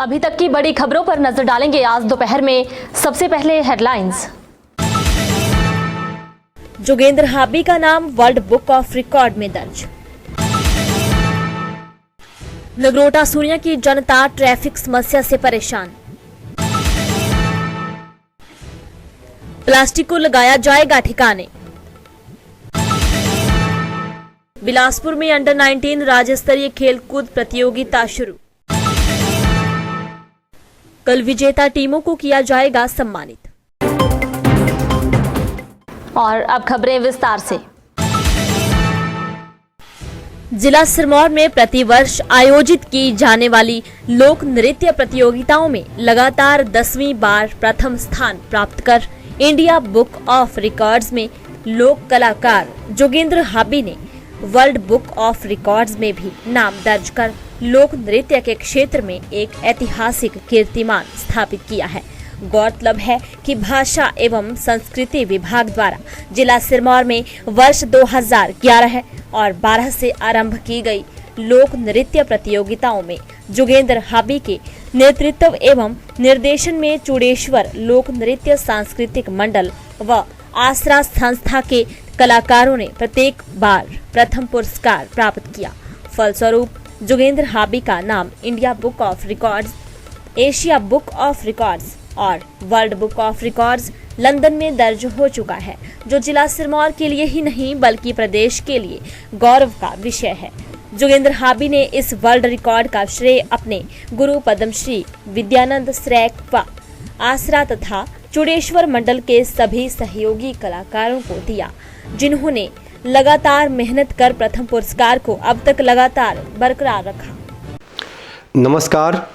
अभी तक की बड़ी खबरों पर नजर डालेंगे आज दोपहर में। सबसे पहले हेडलाइंस। जोगेंद्र हाबी का नाम वर्ल्ड बुक ऑफ रिकॉर्ड में दर्ज। नगरोटा सूरिया की जनता ट्रैफिक समस्या से परेशान। प्लास्टिक को लगाया जाएगा ठिकाने। बिलासपुर में अंडर 19 राज्य स्तरीय खेलकूद प्रतियोगिता शुरू। कल विजेता टीमों को किया जाएगा सम्मानित। और अब खबरें विस्तार से। जिला सिरमौर में प्रतिवर्ष आयोजित की जाने वाली लोक नृत्य प्रतियोगिताओं में लगातार 10वीं बार प्रथम स्थान प्राप्त कर इंडिया बुक ऑफ रिकॉर्ड्स में लोक कलाकार जोगेंद्र हाबी ने वर्ल्ड बुक ऑफ रिकॉर्ड्स में भी नाम दर्ज कर लोक नृत्य के क्षेत्र में एक ऐतिहासिक कीर्तिमान स्थापित किया है। गौरतलब है कि भाषा एवं संस्कृति विभाग द्वारा जिला सिरमौर में वर्ष 2011 और 12 से आरंभ की गई लोक नृत्य प्रतियोगिताओं में जोगेंद्र हाबी के नेतृत्व एवं निर्देशन में चूड़ेश्वर लोक नृत्य सांस्कृतिक मंडल व आसरा संस्था के कलाकारों ने प्रत्येक बार प्रथम पुरस्कार प्राप्त किया। फलस्वरूप जोगेंद्र हाबी का नाम India book of records, Asia book of records और world book of records London में दर्ज हो चुका है, जो जिला सिरमौर के लिए ही नहीं बल्कि प्रदेश के लिए गौरव का विषय है। जोगेंद्र हाबी ने इस वर्ल्ड रिकॉर्ड का श्रेय अपने गुरु पद्मश्री विद्यानंद श्रैक व आसरा तथा चूड़ेश्वर मंडल के सभी सहयोगी कलाकारों को दिया, जिन्होंने लगातार मेहनत कर प्रथम पुरस्कार को अब तक लगातार बरकरार रखा। नमस्कार,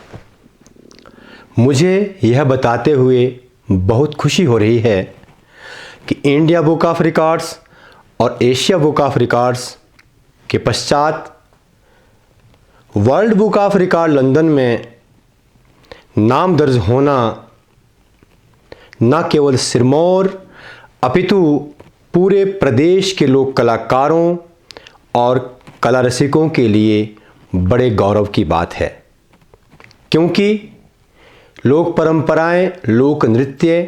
मुझे यह बताते हुए बहुत खुशी हो रही है कि इंडिया बुक ऑफ रिकॉर्ड्स और एशिया बुक ऑफ रिकॉर्ड्स के पश्चात world book of record London में नाम दर्ज होना न केवल सिरमौर अपितु पूरे प्रदेश के लोक कलाकारों और कला रसिकों के लिए बड़े गौरव की बात है, क्योंकि लोक परंपराएं, लोक नृत्य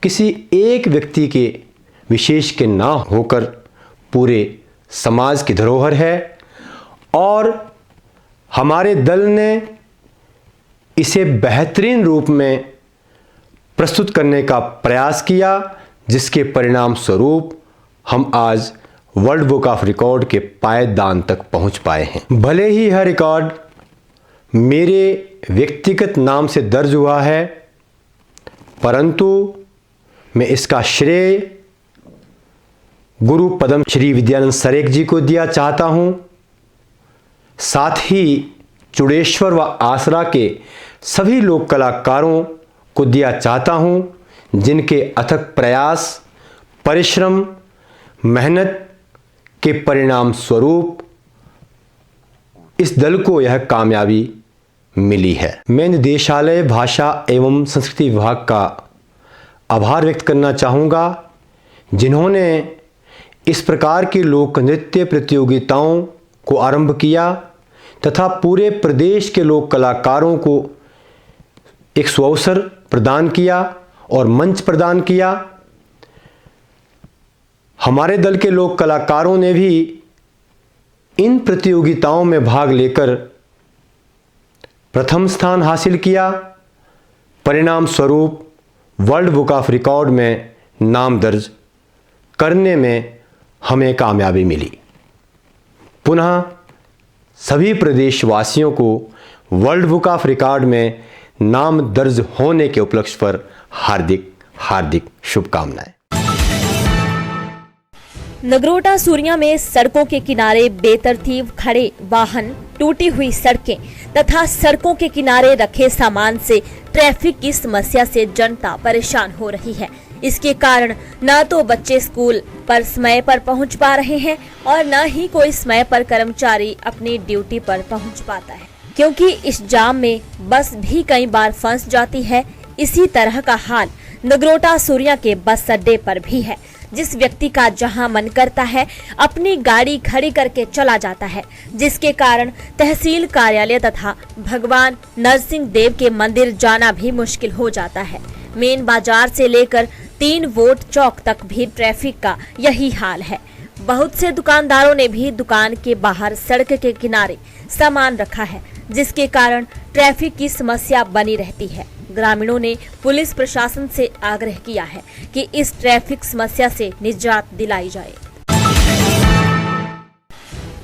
किसी एक व्यक्ति के विशेष के ना होकर पूरे समाज की धरोहर है और हमारे दल ने इसे बेहतरीन रूप में प्रस्तुत करने का प्रयास किया, जिसके परिणाम स्वरूप हम आज वर्ल्ड बुक ऑफ रिकॉर्ड के पायदान तक पहुंच पाए हैं। भले ही यह रिकॉर्ड मेरे व्यक्तिगत नाम से दर्ज हुआ है, परंतु मैं इसका श्रेय गुरु पद्मश्री विद्यानंद श्रैक जी को दिया चाहता हूं। साथ ही चूड़ेश्वर व आसरा के सभी लोक कलाकारों को दिया चाहता हूं, जिनके अथक प्रयास, परिश्रम, मेहनत के परिणाम स्वरूप इस दल को यह कामयाबी मिली है। मैं निदेशालय भाषा एवं संस्कृति विभाग का आभार व्यक्त करना चाहूँगा, जिन्होंने इस प्रकार की लोक नृत्य प्रतियोगिताओं को आरंभ किया तथा पूरे प्रदेश के लोक कलाकारों को एक सुअवसर प्रदान किया और मंच प्रदान किया। हमारे दल के लोक कलाकारों ने भी इन प्रतियोगिताओं में भाग लेकर प्रथम स्थान हासिल किया। परिणाम स्वरूप वर्ल्ड बुक ऑफ रिकॉर्ड में नाम दर्ज करने में हमें कामयाबी मिली। पुनः सभी प्रदेशवासियों को वर्ल्ड बुक ऑफ रिकॉर्ड में नाम दर्ज होने के उपलक्ष्य पर हार्दिक हार्दिक शुभकामनाएं। नगरोटा सूरिया में सड़कों के किनारे बेतरतीब खड़े वाहन, टूटी हुई सड़कें तथा सड़कों के किनारे रखे सामान से ट्रैफिक की समस्या से जनता परेशान हो रही है। इसके कारण न तो बच्चे स्कूल पर समय पर पहुंच पा रहे हैं और न ही कोई समय पर कर्मचारी अपनी ड्यूटी पर पहुंच पाता है, क्योंकि इस जाम में बस भी कई बार फंस जाती है। इसी तरह का हाल नगरोटा सूरिया के बस अड्डे पर भी है, जिस व्यक्ति का जहां मन करता है अपनी गाड़ी खड़ी करके चला जाता है, जिसके कारण तहसील कार्यालय तथा भगवान नरसिंह देव के मंदिर जाना भी मुश्किल हो जाता है। मेन बाजार से लेकर 3 वोट चौक तक भी ट्रैफिक का यही हाल है। बहुत से दुकानदारों ने भी दुकान के बाहर सड़क के किनारे सामान रखा है, जिसके कारण ट्रैफिक की समस्या बनी रहती है। ग्रामीणों ने पुलिस प्रशासन से आग्रह किया है कि इस ट्रैफिक समस्या से निजात दिलाई जाए।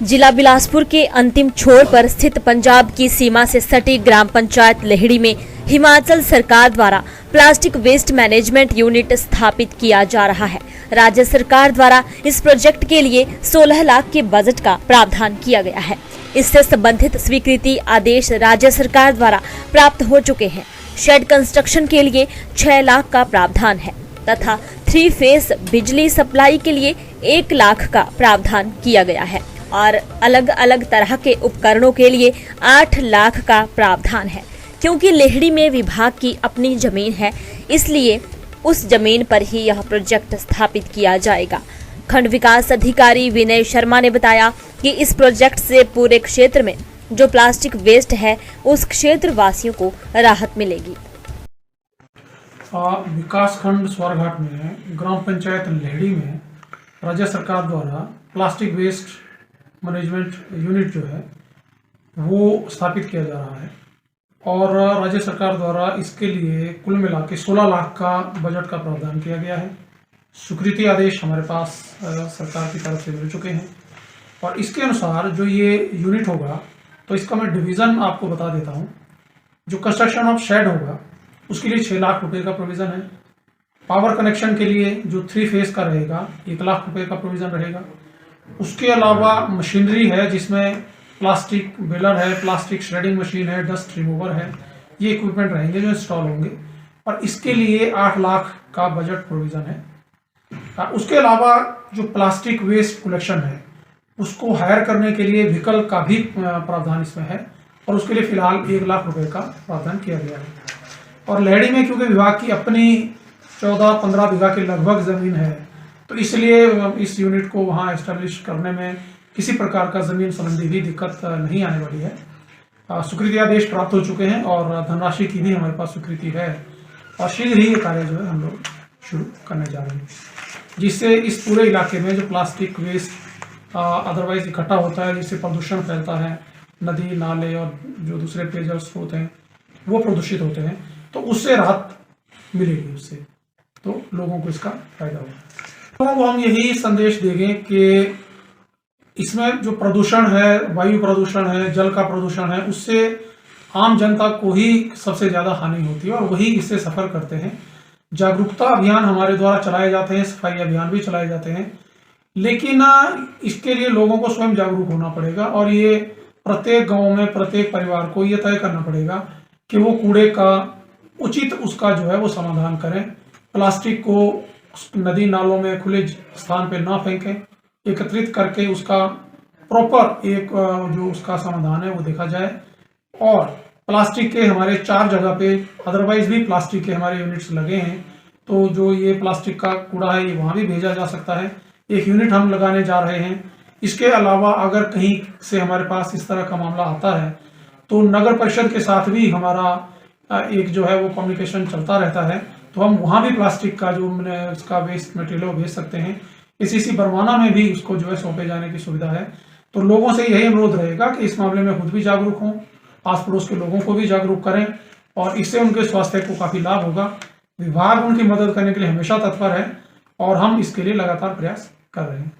जिला बिलासपुर के अंतिम छोर पर स्थित पंजाब की सीमा से सटी ग्राम पंचायत लेहड़ी में हिमाचल सरकार द्वारा प्लास्टिक वेस्ट मैनेजमेंट यूनिट स्थापित किया जा रहा है। राज्य सरकार द्वारा इस प्रोजेक्ट के लिए 16 लाख के बजट का प्रावधान किया गया है। इससे संबंधित स्वीकृति आदेश राज्य सरकार द्वारा प्राप्त हो चुके हैं। शेड कंस्ट्रक्शन के लिए 6 लाख का प्रावधान है तथा 3 फेस बिजली सप्लाई के लिए 1 लाख का प्रावधान किया गया है और अलग अलग तरह के उपकरणों के लिए 8 लाख का प्रावधान है। क्योंकि लेहड़ी में विभाग की अपनी जमीन है, इसलिए उस जमीन पर ही यह प्रोजेक्ट स्थापित किया जाएगा। खंड विकास अधिकारी विनय शर्मा ने बताया कि इस प्रोजेक्ट से पूरे क्षेत्र में जो प्लास्टिक वेस्ट है उस क्षेत्र वासियों को राहत मिलेगी। विकास खंड स्वरघाट में ग्राम पंचायत लेहड़ी में राज्य सरकार द्वारा प्लास्टिक वेस्ट मैनेजमेंट यूनिट जो है वो स्थापित किया जा रहा है और राज्य सरकार द्वारा इसके लिए कुल मिला के 16 लाख का बजट का प्रावधान किया गया है। स्वीकृति आदेश हमारे पास सरकार की तरफ से मिल चुके हैं और इसके अनुसार जो ये यूनिट होगा तो इसका मैं डिवीज़न आपको बता देता हूँ। जो कंस्ट्रक्शन ऑफ शेड होगा उसके लिए 6 लाख रुपए का प्रोविज़न है। पावर कनेक्शन के लिए जो 3 फेस का रहेगा 1 लाख रुपए का प्रोविज़न रहेगा। उसके अलावा मशीनरी है जिसमें प्लास्टिक बेलर है, प्लास्टिक श्रेडिंग मशीन है, डस्ट रिमूवर है, ये इक्विपमेंट रहेंगे जो इंस्टॉल होंगे और इसके लिए 8 लाख का बजट प्रोविज़न है। उसके अलावा जो प्लास्टिक वेस्ट कलेक्शन है उसको हायर करने के लिए व्हीकल का भी प्रावधान इसमें है और उसके लिए फिलहाल 1 लाख रुपए का प्रावधान किया गया है। और लेहड़ी में क्योंकि विभाग की अपनी 14-15 बीघा के लगभग ज़मीन है तो इसलिए इस यूनिट को वहाँ एस्टेब्लिश करने में किसी प्रकार का ज़मीन संबंधी भी दिक्कत नहीं आने वाली है। स्वीकृति आदेश प्राप्त हो चुके हैं और धनराशि की भी हमारे पास स्वीकृति है और शीघ्र ही ये कार्य जो है हम लोग शुरू करने जा रहे हैं, जिससे इस पूरे इलाके में जो प्लास्टिक वेस्ट अदरवाइज इकट्ठा होता है, जिससे प्रदूषण फैलता है, नदी नाले और जो दूसरे पेयजल स्रोत हैं वो प्रदूषित होते हैं, तो उससे राहत मिलेगी, उससे तो लोगों को इसका फायदा होगा। लोगों को हम यही संदेश देंगे कि इसमें जो प्रदूषण है, वायु प्रदूषण है, जल का प्रदूषण है, उससे आम जनता को ही सबसे ज़्यादा हानि होती है और वही इससे सफ़र करते हैं। जागरूकता अभियान हमारे द्वारा चलाए जाते हैं, सफाई अभियान भी चलाए जाते हैं, लेकिन इसके लिए लोगों को स्वयं जागरूक होना पड़ेगा और ये प्रत्येक गांव में प्रत्येक परिवार को ये तय करना पड़ेगा कि वो कूड़े का उचित उसका जो है वो समाधान करें। प्लास्टिक को नदी नालों में खुले स्थान पे ना फेंकें, एकत्रित करके उसका प्रॉपर एक जो उसका समाधान है वो देखा जाए। और प्लास्टिक के हमारे 4 जगह पे अदरवाइज भी प्लास्टिक के हमारे यूनिट्स लगे हैं, तो जो ये प्लास्टिक का कूड़ा है ये वहाँ भी भेजा जा सकता है। एक यूनिट हम लगाने जा रहे हैं। इसके अलावा अगर कहीं से हमारे पास इस तरह का मामला आता है तो नगर परिषद के साथ भी हमारा एक जो है वो कम्युनिकेशन चलता रहता है, तो हम वहाँ भी प्लास्टिक का जो उसका वेस्ट मटेरियल वो भेज सकते हैं। इसी बरमाना में भी उसको जो है सौंपे जाने की सुविधा है। तो लोगों से यही अनुरोध रहेगा कि इस मामले में खुद भी जागरूक हों, आस पड़ोस के लोगों को भी जागरूक करें और इससे उनके स्वास्थ्य को काफ़ी लाभ होगा। विभाग उनकी मदद करने के लिए हमेशा तत्पर है और हम इसके लिए लगातार प्रयास कर रहे हैं।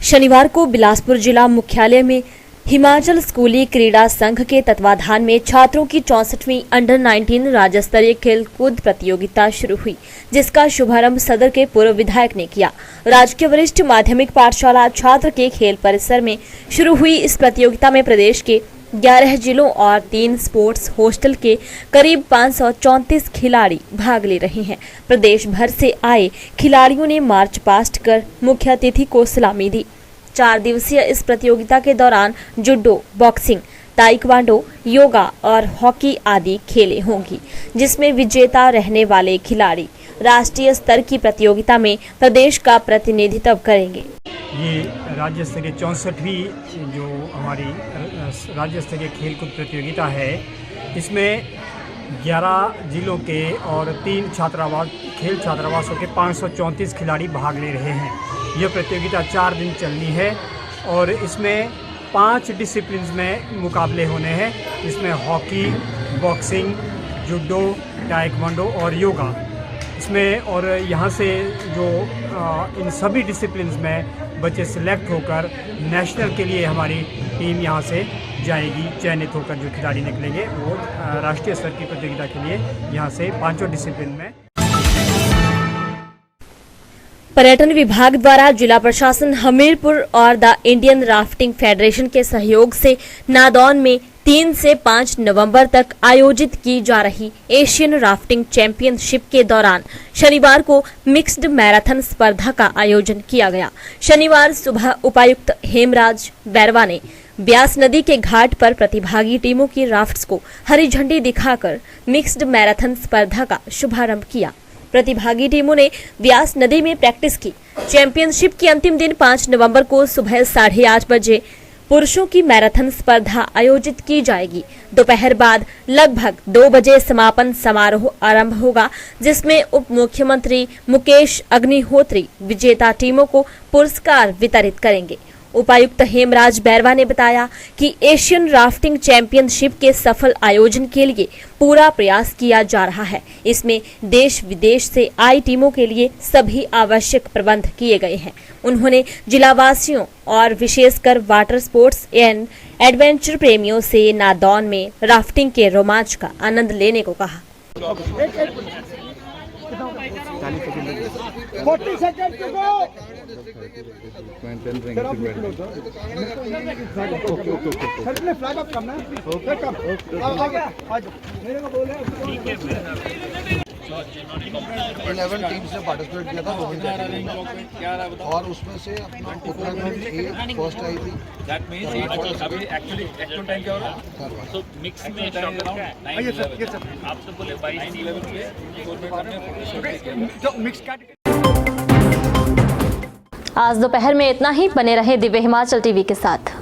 शनिवार को बिलासपुर जिला मुख्यालय में हिमाचल स्कूली क्रीड़ा संघ के तत्वाधान में छात्रों की 64वीं अंडर 19 राज्य स्तरीय खेल कूद प्रतियोगिता शुरू हुई, जिसका शुभारंभ सदर के पूर्व विधायक ने किया। राजकीय वरिष्ठ माध्यमिक पाठशाला छात्र के खेल परिसर में शुरू हुई इस प्रतियोगिता में प्रदेश के 11 जिलों और 3 स्पोर्ट्स हॉस्टल के करीब 534 खिलाड़ी भाग ले रहे हैं। प्रदेश भर से आए खिलाड़ियों ने मार्च पास्ट कर मुख्य अतिथि को सलामी दी। 4 दिवसीय इस प्रतियोगिता के दौरान जुडो, बॉक्सिंग, ताइक्वांडो, योगा और हॉकी आदि खेलें होंगी, जिसमें विजेता रहने वाले खिलाड़ी राष्ट्रीय स्तर की प्रतियोगिता में प्रदेश का प्रतिनिधित्व करेंगे। ये राज्य स्तरीय 64वीं जो हमारी राज्य स्तरीय खेलकूद प्रतियोगिता है, इसमें 11 जिलों के और 3 खेल छात्रावासों के 534 खिलाड़ी भाग ले रहे हैं। यह प्रतियोगिता 4 दिन चलनी है और इसमें 5 डिसिप्लिन्स में मुकाबले होने हैं। इसमें हॉकी, बॉक्सिंग, जूडो, ताइक्वांडो और योगा इसमें, और यहाँ से जो इन सभी डिसिप्लिन्स में बच्चे सिलेक्ट होकर नेशनल के लिए हमारी टीम यहाँ से जाएगी। चयनित होकर जो खिलाड़ी निकलेंगे वो राष्ट्रीय स्तर की प्रतियोगिता के लिए यहाँ से 5 डिसिप्लिन में। पर्यटन विभाग द्वारा जिला प्रशासन हमीरपुर और द इंडियन राफ्टिंग फेडरेशन के सहयोग से नादौन में 3 से 5 नवंबर तक आयोजित की जा रही एशियन राफ्टिंग चैंपियनशिप के दौरान शनिवार को मिक्स्ड मैराथन स्पर्धा का आयोजन किया गया। शनिवार सुबह उपायुक्त हेमराज बैरवा ने ब्यास नदी के घाट पर प्रतिभागी टीमों की राफ्ट्स को हरी झंडी दिखाकर मिक्स्ड मैराथन स्पर्धा का शुभारंभ किया। प्रतिभागी टीमों ने ब्यास नदी में प्रैक्टिस की। चैंपियनशिप के अंतिम दिन 5 नवंबर को सुबह 8:30 बजे पुरुषों की मैराथन स्पर्धा आयोजित की जाएगी। दोपहर बाद लगभग 2 बजे समापन समारोह आरंभ होगा, जिसमें उप मुख्यमंत्री मुकेश अग्निहोत्री विजेता टीमों को पुरस्कार वितरित करेंगे। उपायुक्त हेमराज बैरवा ने बताया कि एशियन राफ्टिंग चैंपियनशिप के सफल आयोजन के लिए पूरा प्रयास किया जा रहा है। इसमें देश विदेश से आई टीमों के लिए सभी आवश्यक प्रबंध किए गए हैं। उन्होंने जिलावासियों और विशेषकर वाटर स्पोर्ट्स एंड एडवेंचर प्रेमियों से नादौन में राफ्टिंग के रोमांच का आनंद लेने को कहा। 40 seconds to go. Okay. Flag up करना है। Okay. कम। आ गया। आज मेरे को बोले। 11 टीम्स ने पार्टिसिपेट किया था और उसमें से अपना उत्तराखंड फर्स्ट आई थी। अभी एक्चुअली एक्चुअल टाइम क्या हो रहा है? तो मिक्स में आप तो बोले 22-11 जो मिक्स आज दोपहर में इतना ही। बने रहे दिव्य हिमाचल टीवी के साथ।